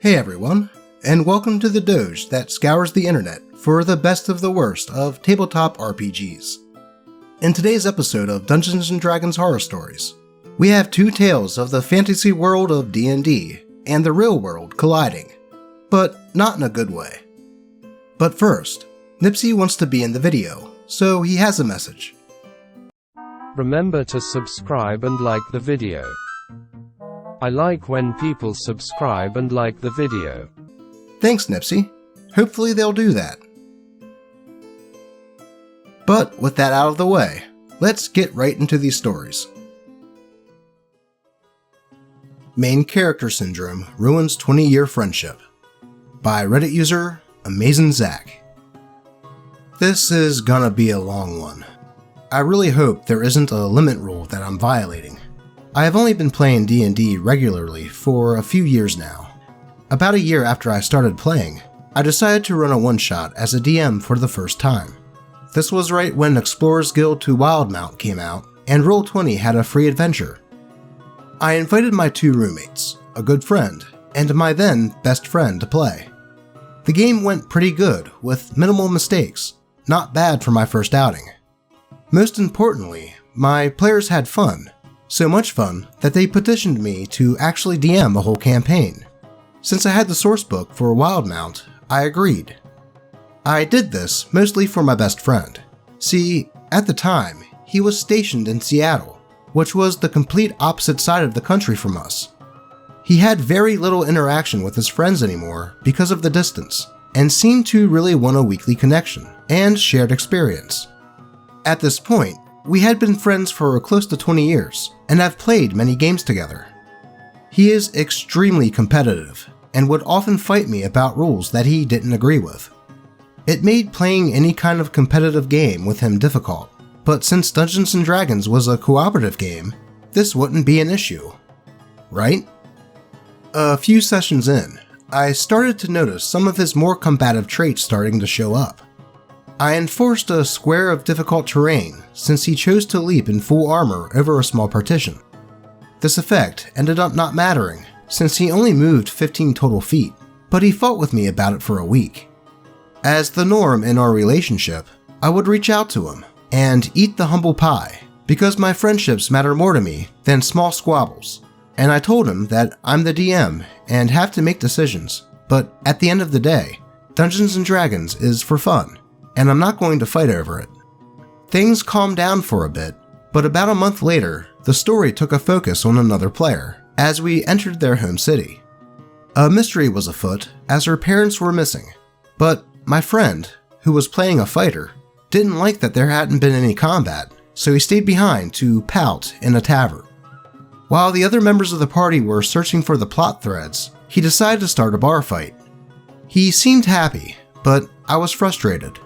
Hey everyone, and welcome to the Doge that scours the internet for the best of the worst of tabletop RPGs. In today's episode of Dungeons & Dragons Horror Stories, we have two tales of the fantasy world of D&D and the real world colliding, but not in a good way. But first, Nipsey wants to be in the video, so he has a message. Remember to subscribe and like the video. I like when people subscribe and like the video. Thanks, Nipsey. Hopefully they'll do that. But with that out of the way, let's get right into these stories. Main Character Syndrome Ruins 20-Year Friendship by Reddit user AmazingZach. This is gonna be a long one. I really hope there isn't a limit rule that I'm violating. I have only been playing D&D regularly for a few years now. About a year after I started playing, I decided to run a one-shot as a DM for the first time. This was right when Explorer's Guide to Wildemount came out, and Roll20 had a free adventure. I invited my two roommates, a good friend, and my then best friend to play. The game went pretty good, with minimal mistakes, not bad for my first outing. Most importantly, my players had fun. So much fun that they petitioned me to actually DM a whole campaign. Since I had the sourcebook for Wildemount, I agreed. I did this mostly for my best friend. See, at the time, he was stationed in Seattle, which was the complete opposite side of the country from us. He had very little interaction with his friends anymore because of the distance, and seemed to really want a weekly connection and shared experience. At this point, we had been friends for close to 20 years, and have played many games together. He is extremely competitive, and would often fight me about rules that he didn't agree with. It made playing any kind of competitive game with him difficult, but since Dungeons & Dragons was a cooperative game, this wouldn't be an issue. Right? A few sessions in, I started to notice some of his more combative traits starting to show up. I enforced a square of difficult terrain since he chose to leap in full armor over a small partition. This effect ended up not mattering since he only moved 15 total feet, but he fought with me about it for a week. As the norm in our relationship, I would reach out to him and eat the humble pie because my friendships matter more to me than small squabbles, and I told him that I'm the DM and have to make decisions, but at the end of the day, Dungeons & Dragons is for fun, and I'm not going to fight over it. Things calmed down for a bit, but about a month later, the story took a focus on another player as we entered their home city. A mystery was afoot as her parents were missing, but my friend, who was playing a fighter, didn't like that there hadn't been any combat, so he stayed behind to pout in a tavern. While the other members of the party were searching for the plot threads, he decided to start a bar fight. He seemed happy, but I was frustrated.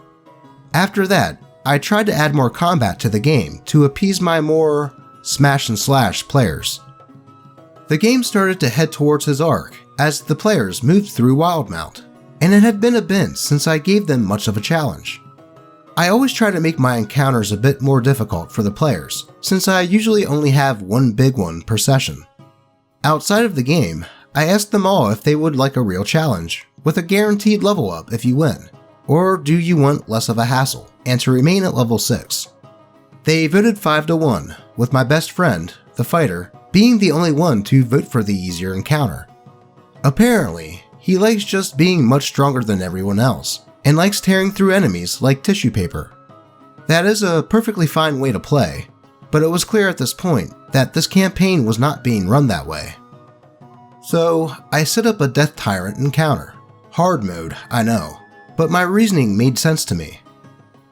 After that, I tried to add more combat to the game to appease my more smash and slash players. The game started to head towards his arc as the players moved through Wildemount, and it had been a bit since I gave them much of a challenge. I always try to make my encounters a bit more difficult for the players, since I usually only have one big one per session. Outside of the game, I asked them all if they would like a real challenge, with a guaranteed level up if you win. Or do you want less of a hassle, and to remain at level 6? They voted 5-1, with my best friend, the fighter, being the only one to vote for the easier encounter. Apparently, he likes just being much stronger than everyone else, and likes tearing through enemies like tissue paper. That is a perfectly fine way to play, but it was clear at this point that this campaign was not being run that way. So, I set up a Death Tyrant encounter. Hard mode, I know. But my reasoning made sense to me.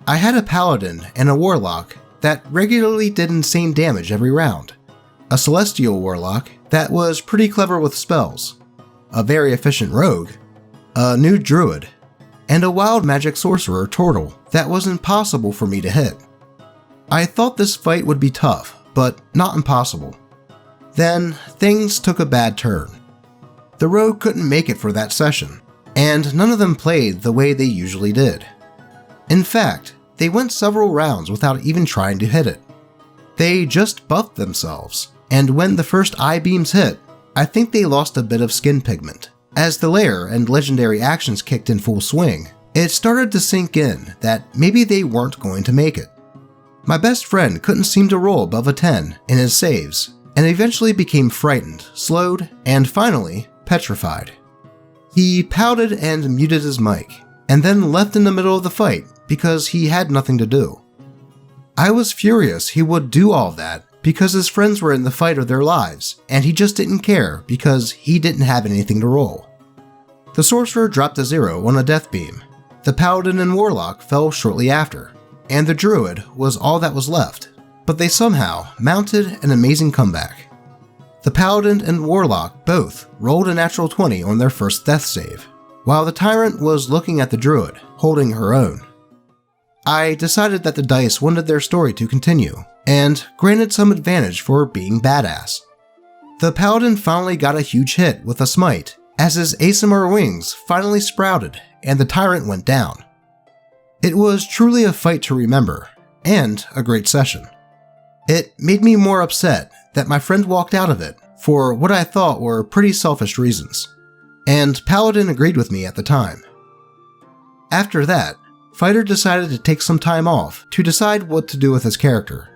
I had a paladin and a warlock that regularly did insane damage every round, a celestial warlock that was pretty clever with spells, a very efficient rogue, a new druid, and a wild magic sorcerer turtle that was impossible for me to hit. I thought this fight would be tough, but not impossible. Then, things took a bad turn. The rogue couldn't make it for that session, and none of them played the way they usually did. In fact, they went several rounds without even trying to hit it. They just buffed themselves, and when the first eye beams hit, I think they lost a bit of skin pigment, As the lair and legendary actions kicked in full swing, it started to sink in that maybe they weren't going to make it. My best friend couldn't seem to roll above a 10 in his saves, and eventually became frightened, slowed, and finally petrified. He pouted and muted his mic, and then left in the middle of the fight because he had nothing to do. I was furious he would do all that because his friends were in the fight of their lives, and he just didn't care because he didn't have anything to roll. The sorcerer dropped to 0 on a death beam. The paladin and warlock fell shortly after, and the druid was all that was left, but they somehow mounted an amazing comeback. The paladin and warlock both rolled a natural 20 on their first death save, while the tyrant was looking at the druid, holding her own. I decided that the dice wanted their story to continue, and granted some advantage for being badass. The paladin finally got a huge hit with a smite, as his ASMR wings finally sprouted and the tyrant went down. It was truly a fight to remember, and a great session. It made me more upset that my friend walked out of it for what I thought were pretty selfish reasons, and Paladin agreed with me at the time. After that, Fighter decided to take some time off to decide what to do with his character.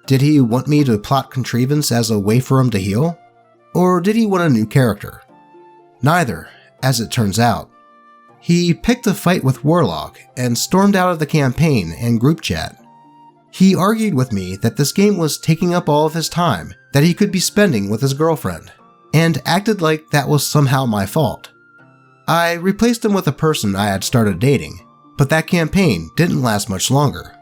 Did he want me to plot contrivance as a way for him to heal? Or did he want a new character? Neither, as it turns out. He picked a fight with Warlock and stormed out of the campaign and group chat. He argued with me that this game was taking up all of his time that he could be spending with his girlfriend, and acted like that was somehow my fault. I replaced him with a person I had started dating, but that campaign didn't last much longer.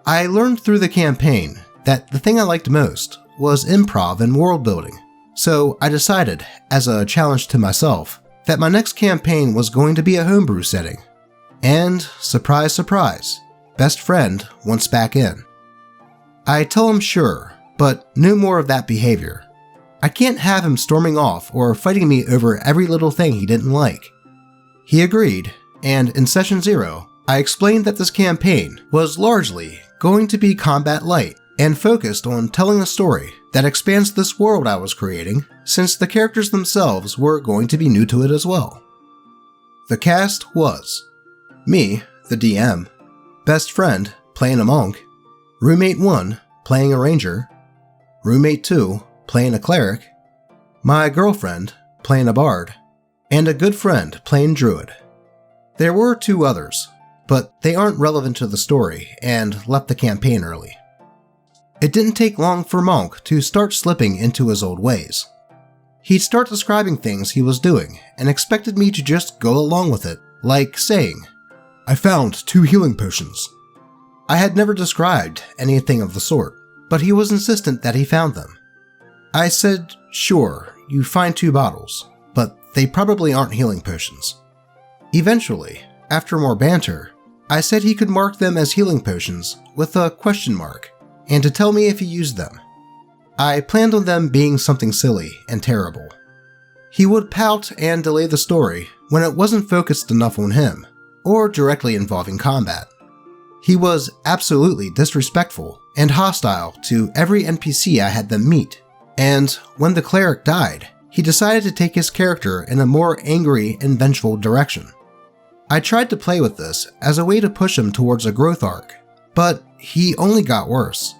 I learned through the campaign that the thing I liked most was improv and world building, so I decided, as a challenge to myself, that my next campaign was going to be a homebrew setting. And, surprise surprise, best friend wants back in. I tell him sure, but no more of that behavior. I can't have him storming off or fighting me over every little thing he didn't like. He agreed, and in session 0, I explained that this campaign was largely going to be combat light and focused on telling a story that expands this world I was creating, since the characters themselves were going to be new to it as well. The cast was me, the DM, best friend playing a monk, roommate 1 playing a ranger, roommate 2 playing a cleric, my girlfriend playing a bard, and a good friend playing druid. There were 2 others, but they aren't relevant to the story and left the campaign early. It didn't take long for Monk to start slipping into his old ways. He'd start describing things he was doing and expected me to just go along with it, like saying, "I found 2 healing potions." I had never described anything of the sort, but he was insistent that he found them. I said, "Sure, you find 2 bottles, but they probably aren't healing potions." Eventually, after more banter, I said he could mark them as healing potions with a question mark, and to tell me if he used them. I planned on them being something silly and terrible. He would pout and delay the story when it wasn't focused enough on him, or directly involving combat. He was absolutely disrespectful and hostile to every NPC I had them meet, and when the cleric died, he decided to take his character in a more angry and vengeful direction. I tried to play with this as a way to push him towards a growth arc, but he only got worse.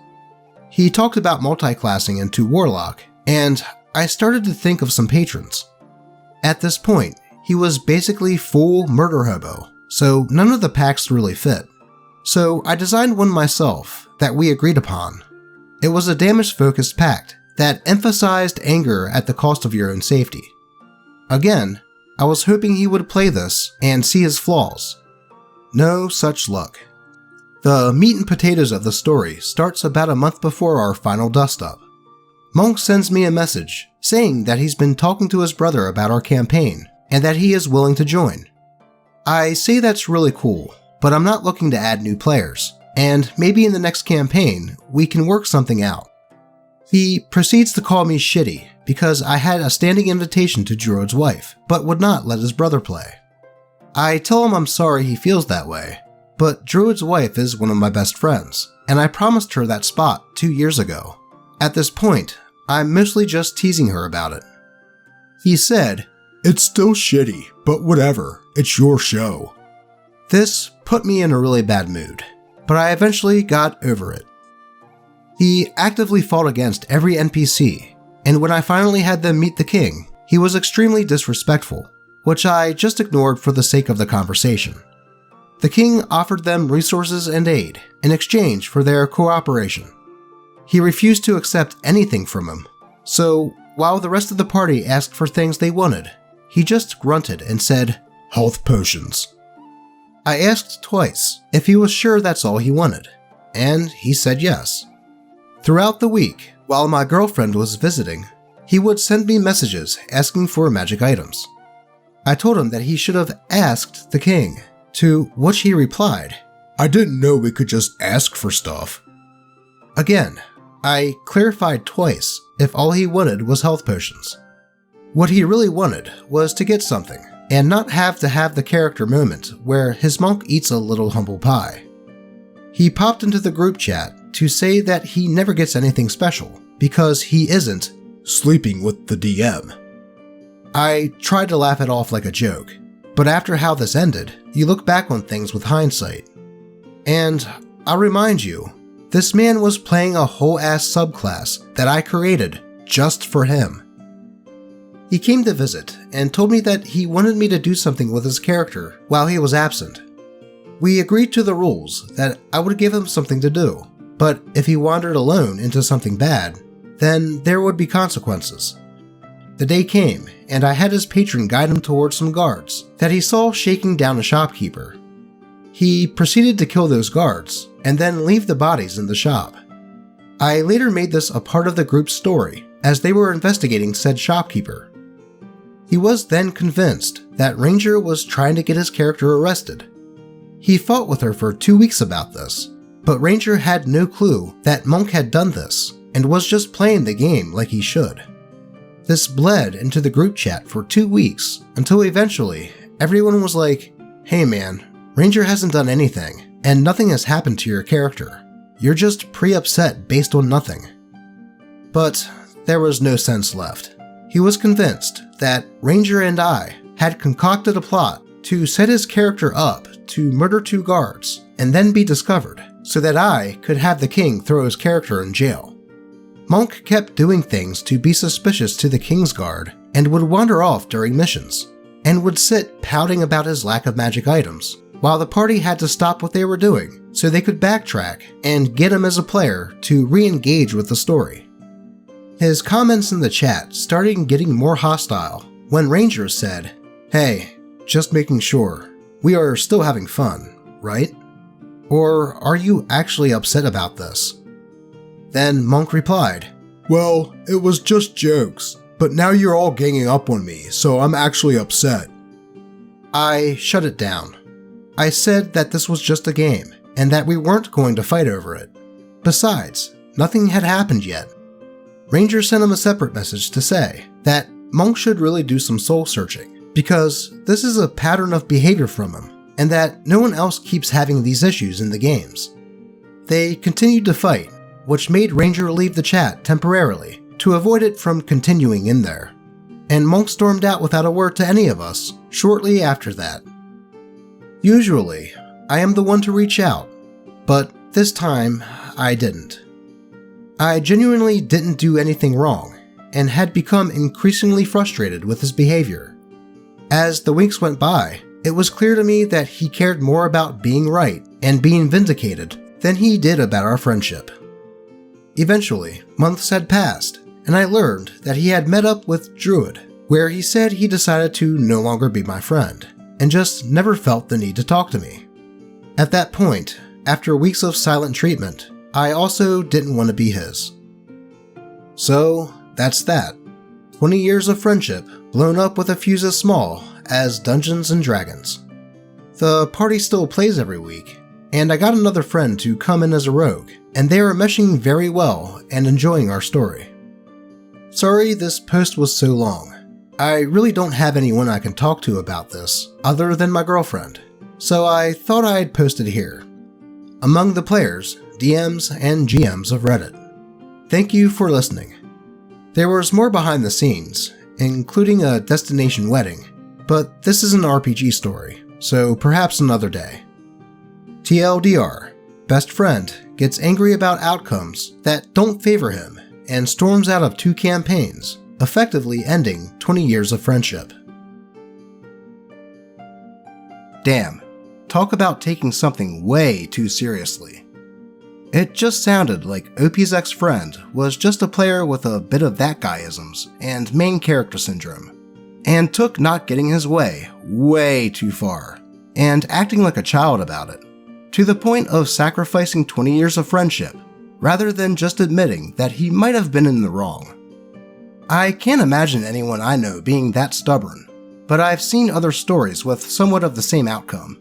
He talked about multiclassing into Warlock, and I started to think of some patrons. At this point, he was basically full murder hobo, so none of the packs really fit. So I designed one myself that we agreed upon. It was a damage-focused pact that emphasized anger at the cost of your own safety. Again, I was hoping he would play this and see his flaws. No such luck. The meat and potatoes of the story starts about a month before our final dust-up. Monk sends me a message saying that he's been talking to his brother about our campaign and that he is willing to join. I say that's really cool, but I'm not looking to add new players, and maybe in the next campaign we can work something out. He proceeds to call me shitty because I had a standing invitation to Druid's wife, but would not let his brother play. I tell him I'm sorry he feels that way, but Druid's wife is one of my best friends, and I promised her that spot 2 years ago. At this point, I'm mostly just teasing her about it. He said, It's still shitty, but whatever, it's your show. This put me in a really bad mood, but I eventually got over it. He actively fought against every NPC, and when I finally had them meet the king, he was extremely disrespectful, which I just ignored for the sake of the conversation. The king offered them resources and aid in exchange for their cooperation. He refused to accept anything from him, so while the rest of the party asked for things they wanted, he just grunted and said, "Health potions." I asked twice if he was sure that's all he wanted, and he said yes. Throughout the week, while my girlfriend was visiting, he would send me messages asking for magic items. I told him that he should have asked the king, to which he replied, "I didn't know we could just ask for stuff." Again, I clarified twice if all he wanted was health potions. What he really wanted was to get something, and not have to have the character moment where his monk eats a little humble pie. He popped into the group chat to say that he never gets anything special because he isn't sleeping with the DM. I tried to laugh it off like a joke, but after how this ended, you look back on things with hindsight. And I'll remind you, this man was playing a whole ass subclass that I created just for him. He came to visit and told me that he wanted me to do something with his character while he was absent. We agreed to the rules that I would give him something to do, but if he wandered alone into something bad, then there would be consequences. The day came, and I had his patron guide him towards some guards that he saw shaking down a shopkeeper. He proceeded to kill those guards, and then leave the bodies in the shop. I later made this a part of the group's story, as they were investigating said shopkeeper. He was then convinced that Ranger was trying to get his character arrested. He fought with her for 2 weeks about this, but Ranger had no clue that Monk had done this, and was just playing the game like he should. This bled into the group chat for 2 weeks, until eventually everyone was like, "Hey man, Ranger hasn't done anything, and nothing has happened to your character. You're just pre-upset based on nothing." But there was no sense left. He was convinced that Ranger and I had concocted a plot to set his character up to murder 2 guards and then be discovered, so that I could have the king throw his character in jail. Monk kept doing things to be suspicious to the king's guard and would wander off during missions, and would sit pouting about his lack of magic items, while the party had to stop what they were doing so they could backtrack and get him as a player to re-engage with the story. His comments in the chat started getting more hostile when Ranger said, "Hey, just making sure, we are still having fun, right? Or are you actually upset about this?" Then Monk replied, "Well, it was just jokes, but now you're all ganging up on me, so I'm actually upset." I shut it down. I said that this was just a game, and that we weren't going to fight over it. Besides, nothing had happened yet. Ranger sent him a separate message to say that Monk should really do some soul searching, because this is a pattern of behavior from him, and that no one else keeps having these issues in the games. They continued to fight, which made Ranger leave the chat temporarily to avoid it from continuing in there, and Monk stormed out without a word to any of us shortly after that. Usually, I am the one to reach out, but this time I didn't. I genuinely didn't do anything wrong, and had become increasingly frustrated with his behavior. As the weeks went by, it was clear to me that he cared more about being right and being vindicated than he did about our friendship. Eventually, months had passed, and I learned that he had met up with Druid, where he said he decided to no longer be my friend, and just never felt the need to talk to me. At that point, after weeks of silent treatment, I also didn't want to be his. So, that's that. 20 years of friendship blown up with a fuse as small as Dungeons and Dragons. The party still plays every week, and I got another friend to come in as a rogue, and they are meshing very well and enjoying our story. Sorry this post was so long. I really don't have anyone I can talk to about this other than my girlfriend, so I thought I'd post it here. Among the players, DMs, and GMs of Reddit. Thank you for listening. There was more behind the scenes, including a destination wedding, but this is an RPG story, so perhaps another day. TLDR, best friend gets angry about outcomes that don't favor him and storms out of 2 campaigns, effectively ending 20 years of friendship. Damn, talk about taking something way too seriously. It just sounded like OP's ex-friend was just a player with a bit of that guyisms and main character syndrome, and took not getting his way too far, and acting like a child about it, to the point of sacrificing 20 years of friendship, rather than just admitting that he might have been in the wrong. I can't imagine anyone I know being that stubborn, but I've seen other stories with somewhat of the same outcome.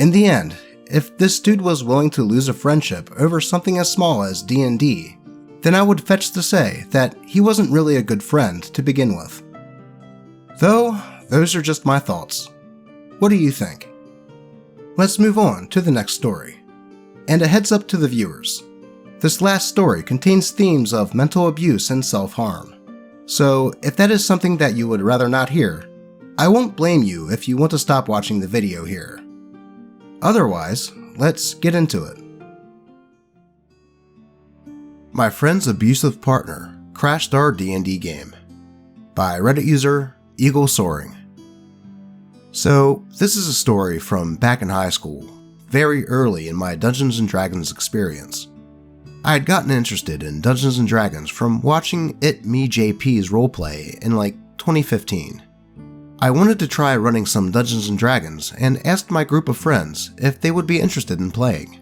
In the end, if this dude was willing to lose a friendship over something as small as D&D, then I would fetch to say that he wasn't really a good friend to begin with. Though, those are just my thoughts. What do you think? Let's move on to the next story. And a heads up to the viewers. This last story contains themes of mental abuse and self-harm. So, if that is something that you would rather not hear, I won't blame you if you want to stop watching the video here. Otherwise, let's get into it. My friend's abusive partner crashed our D&D game. By Reddit user Eagle Soaring. So, this is a story from back in high school, very early in my Dungeons & Dragons experience. I had gotten interested in Dungeons & Dragons from watching It Me JP's roleplay in 2015. I wanted to try running some Dungeons & Dragons and asked my group of friends if they would be interested in playing.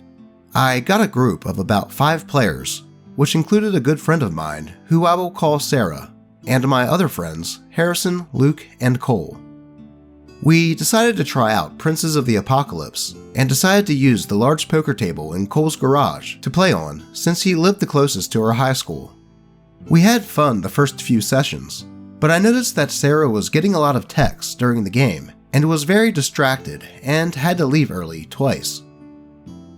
I got a group of about 5 players, which included a good friend of mine who I will call Sarah, and my other friends, Harrison, Luke, and Cole. We decided to try out Princes of the Apocalypse, and decided to use the large poker table in Cole's garage to play on since he lived the closest to our high school. We had fun the first few sessions, but I noticed that Sarah was getting a lot of texts during the game and was very distracted and had to leave early twice.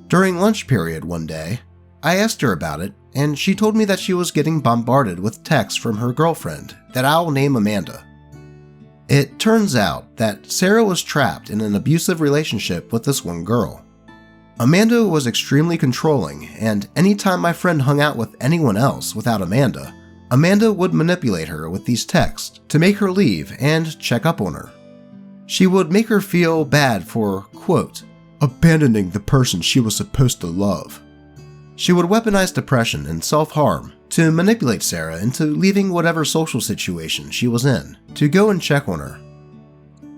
During lunch period one day, I asked her about it, and she told me that she was getting bombarded with texts from her girlfriend that I'll name Amanda. It turns out that Sarah was trapped in an abusive relationship with this one girl. Amanda was extremely controlling, and anytime my friend hung out with anyone else without Amanda, Amanda would manipulate her with these texts to make her leave and check up on her. She would make her feel bad for, quote, abandoning the person she was supposed to love. She would weaponize depression and self-harm to manipulate Sarah into leaving whatever social situation she was in to go and check on her.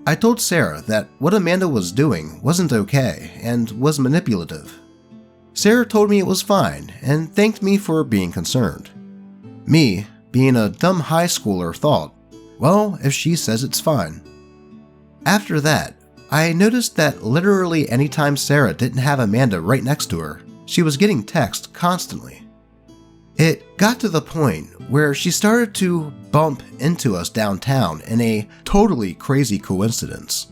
I told Sarah that what Amanda was doing wasn't okay and was manipulative. Sarah told me it was fine and thanked me for being concerned. Me, being a dumb high schooler, thought, well, if she says it's fine. After that, I noticed that literally anytime Sarah didn't have Amanda right next to her, she was getting text constantly. It got to the point where she started to bump into us downtown in a totally crazy coincidence.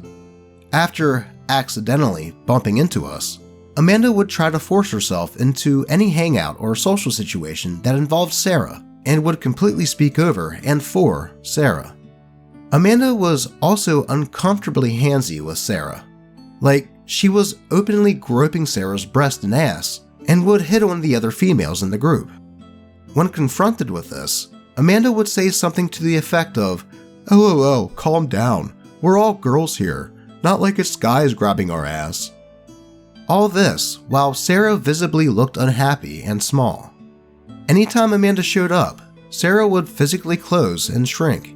After accidentally bumping into us, Amanda would try to force herself into any hangout or social situation that involved Sarah and would completely speak over and for Sarah. Amanda was also uncomfortably handsy with Sarah. Like, she was openly groping Sarah's breast and ass and would hit on the other females in the group. When confronted with this, Amanda would say something to the effect of, LOL, calm down, we're all girls here, not like it's guys grabbing our ass. All this while Sarah visibly looked unhappy and small. Anytime Amanda showed up, Sarah would physically close and shrink.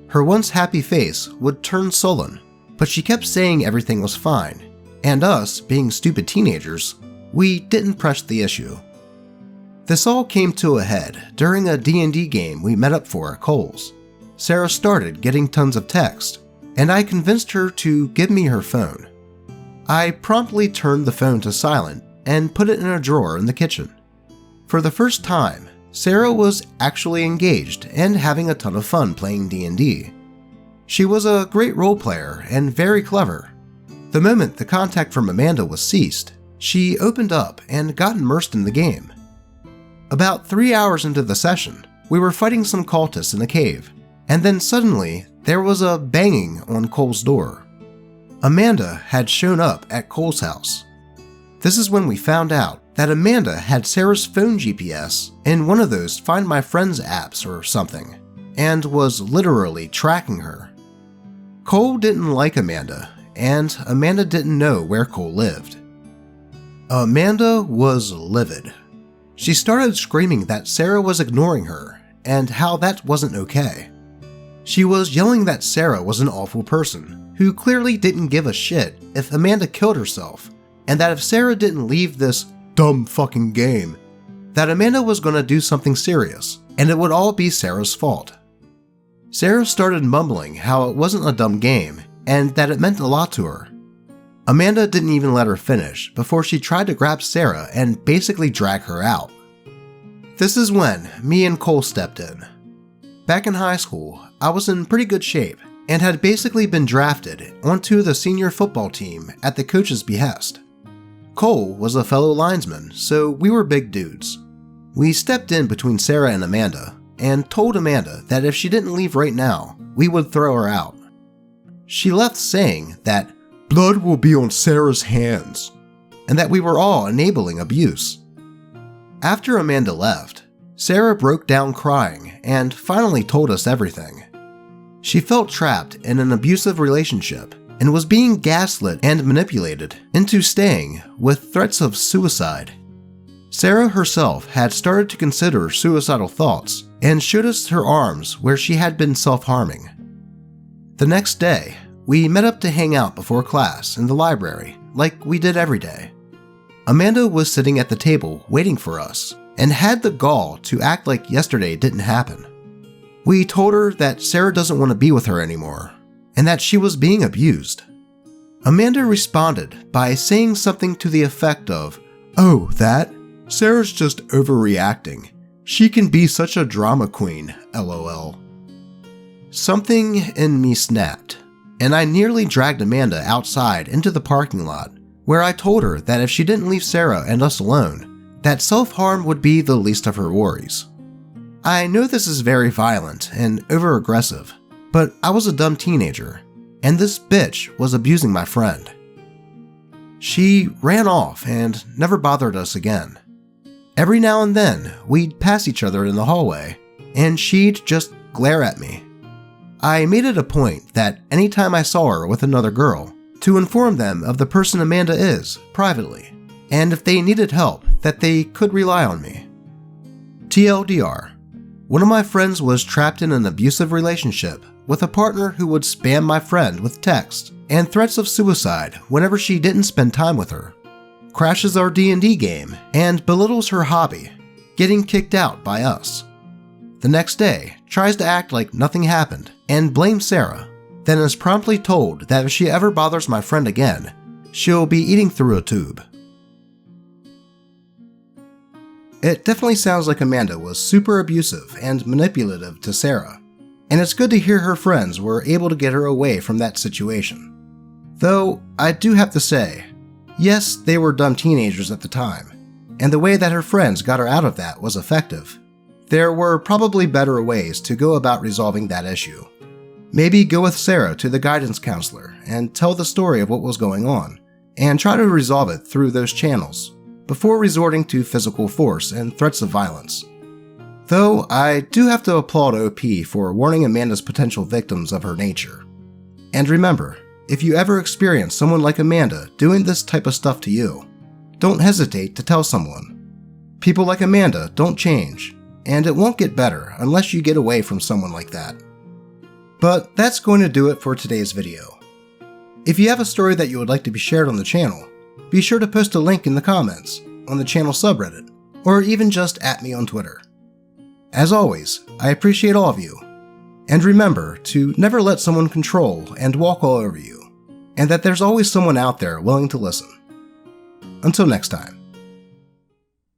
Her once happy face would turn sullen, but she kept saying everything was fine, and us, being stupid teenagers, we didn't press the issue. This all came to a head during a D&D game we met up for at Cole's. Sarah started getting tons of text, and I convinced her to give me her phone. I promptly turned the phone to silent and put it in a drawer in the kitchen. For the first time, Sarah was actually engaged and having a ton of fun playing D&D. She was a great role player and very clever. The moment the contact from Amanda was ceased, she opened up and got immersed in the game. About 3 hours into the session, we were fighting some cultists in a cave, And then suddenly, there was a banging on Cole's door. Amanda had shown up at Cole's house. This is when we found out that Amanda had Sarah's phone GPS in one of those Find My Friends apps or something, and was literally tracking her. Cole didn't like Amanda, and Amanda didn't know where Cole lived. Amanda was livid. She started screaming that Sarah was ignoring her, and how that wasn't okay. She was yelling that Sarah was an awful person, who clearly didn't give a shit if Amanda killed herself, and that if Sarah didn't leave this dumb fucking game, that Amanda was gonna do something serious, and it would all be Sarah's fault. Sarah started mumbling how it wasn't a dumb game, and that it meant a lot to her. Amanda didn't even let her finish before she tried to grab Sarah and basically drag her out. This is when me and Cole stepped in. Back in high school, I was in pretty good shape and had basically been drafted onto the senior football team at the coach's behest. Cole was a fellow linesman, so we were big dudes. We stepped in between Sarah and Amanda and told Amanda that if she didn't leave right now, we would throw her out. She left saying that blood will be on Sarah's hands, and that we were all enabling abuse. After Amanda left, Sarah broke down crying and finally told us everything. She felt trapped in an abusive relationship and was being gaslit and manipulated into staying with threats of suicide. Sarah herself had started to consider suicidal thoughts and showed us her arms where she had been self-harming. The next day, we met up to hang out before class in the library, like we did every day. Amanda was sitting at the table waiting for us and had the gall to act like yesterday didn't happen. We told her that Sarah doesn't want to be with her anymore and that she was being abused. Amanda responded by saying something to the effect of, "Oh, that? Sarah's just overreacting. She can be such a drama queen, lol." Something in me snapped, and I nearly dragged Amanda outside into the parking lot, where I told her that if she didn't leave Sarah and us alone, that self-harm would be the least of her worries. I know this is very violent and over-aggressive, but I was a dumb teenager, and this bitch was abusing my friend. She ran off and never bothered us again. Every now and then, we'd pass each other in the hallway, and she'd just glare at me. I made it a point that anytime I saw her with another girl, to inform them of the person Amanda is, privately, and if they needed help, that they could rely on me. TLDR, one of my friends was trapped in an abusive relationship with a partner who would spam my friend with text and threats of suicide whenever she didn't spend time with her, crashes our D&D game, and belittles her hobby, getting kicked out by us. The next day, tries to act like nothing happened and blames Sarah, then is promptly told that if she ever bothers my friend again, she'll be eating through a tube. It definitely sounds like Amanda was super abusive and manipulative to Sarah, and it's good to hear her friends were able to get her away from that situation. Though, I do have to say, yes, they were dumb teenagers at the time, and the way that her friends got her out of that was effective. There were probably better ways to go about resolving that issue. Maybe go with Sarah to the guidance counselor and tell the story of what was going on, and try to resolve it through those channels, before resorting to physical force and threats of violence. Though I do have to applaud OP for warning Amanda's potential victims of her nature. And remember, if you ever experience someone like Amanda doing this type of stuff to you, don't hesitate to tell someone. People like Amanda don't change, and it won't get better unless you get away from someone like that. But that's going to do it for today's video. If you have a story that you would like to be shared on the channel, be sure to post a link in the comments, on the channel subreddit, or even just at me on Twitter. As always, I appreciate all of you, and remember to never let someone control and walk all over you, and that there's always someone out there willing to listen. Until next time.